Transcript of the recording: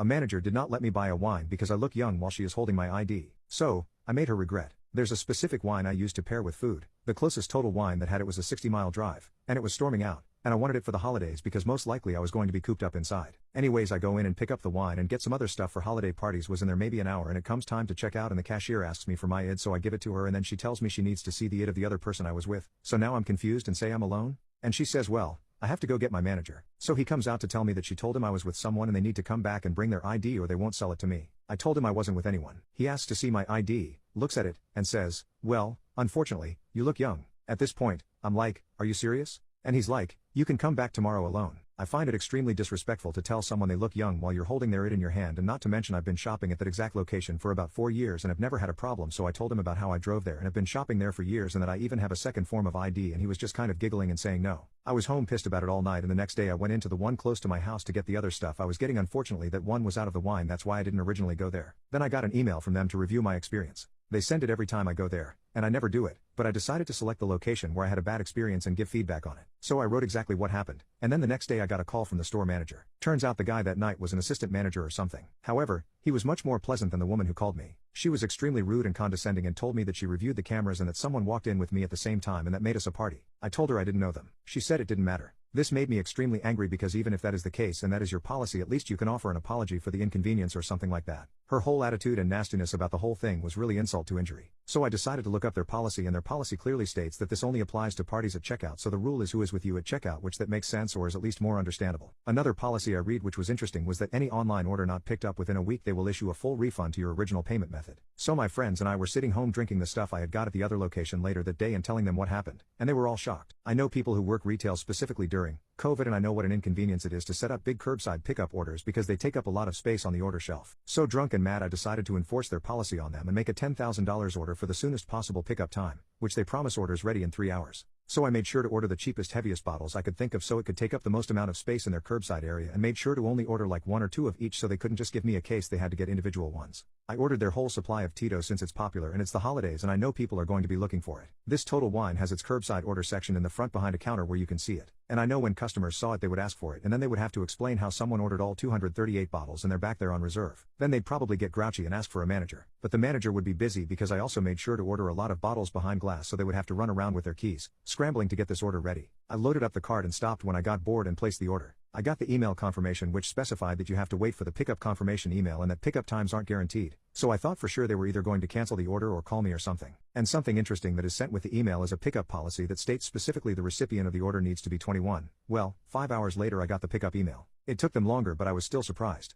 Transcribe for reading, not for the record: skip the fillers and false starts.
A manager did not let me buy a wine because I look young while she is holding my ID. So, I made her regret. There's a specific wine I used to pair with food. The closest Total Wine that had it was a 60-mile drive, and it was storming out, and I wanted it for the holidays because most likely I was going to be cooped up inside. Anyways, I go in and pick up the wine and get some other stuff for holiday parties. Was in there maybe an hour and it comes time to check out and the cashier asks me for my ID, so I give it to her and then she tells me she needs to see the ID of the other person I was with. So now I'm confused and say I'm alone? And she says, well, I have to go get my manager. So he comes out to tell me that she told him I was with someone and they need to come back and bring their ID or they won't sell it to me. I told him I wasn't with anyone. He asks to see my ID, looks at it, and says, well, unfortunately, you look young. At this point, I'm like, are you serious? And he's like, you can come back tomorrow alone. I find it extremely disrespectful to tell someone they look young while you're holding their ID in your hand, and not to mention I've been shopping at that exact location for about 4 years and have never had a problem, so I told him about how I drove there and have been shopping there for years and that I even have a second form of ID, and he was just kind of giggling and saying no. I was home pissed about it all night, and the next day I went into the one close to my house to get the other stuff I was getting. Unfortunately, that one was out of the wine, that's why I didn't originally go there. Then I got an email from them to review my experience. They send it every time I go there, and I never do it, but I decided to select the location where I had a bad experience and give feedback on it. So I wrote exactly what happened, and then the next day I got a call from the store manager. Turns out the guy that night was an assistant manager or something. However, he was much more pleasant than the woman who called me. She was extremely rude and condescending and told me that she reviewed the cameras and that someone walked in with me at the same time and that made us a party. I told her I didn't know them. She said it didn't matter. This made me extremely angry because even if that is the case and that is your policy, at least you can offer an apology for the inconvenience or something like that. Her whole attitude and nastiness about the whole thing was really insult to injury. So I decided to look up their policy, and their policy clearly states that this only applies to parties at checkout, so the rule is who is with you at checkout, which that makes sense or is at least more understandable. Another policy I read which was interesting was that any online order not picked up within a week they will issue a full refund to your original payment method. So my friends and I were sitting home drinking the stuff I had got at the other location later that day and telling them what happened, and they were all shocked. I know people who work retail specifically during COVID, and I know what an inconvenience it is to set up big curbside pickup orders because they take up a lot of space on the order shelf. So drunk and mad, I decided to enforce their policy on them and make a $10,000 order for the soonest possible pickup time, which they promise orders ready in 3 hours. So I made sure to order the cheapest, heaviest bottles I could think of so it could take up the most amount of space in their curbside area, and made sure to only order like 1 or 2 of each so they couldn't just give me a case, they had to get individual ones. I ordered their whole supply of Tito's since it's popular and it's the holidays and I know people are going to be looking for it. This Total Wine has its curbside order section in the front behind a counter where you can see it. And I know when customers saw it they would ask for it, and then they would have to explain how someone ordered all 238 bottles and they're back there on reserve. Then they'd probably get grouchy and ask for a manager. But the manager would be busy because I also made sure to order a lot of bottles behind glass so they would have to run around with their keys, scrambling to get this order ready. I loaded up the cart and stopped when I got bored and placed the order. I got the email confirmation which specified that you have to wait for the pickup confirmation email and that pickup times aren't guaranteed. So I thought for sure they were either going to cancel the order or call me or something. And something interesting that is sent with the email is a pickup policy that states specifically the recipient of the order needs to be 21. Well, 5 hours later I got the pickup email. It took them longer, but I was still surprised.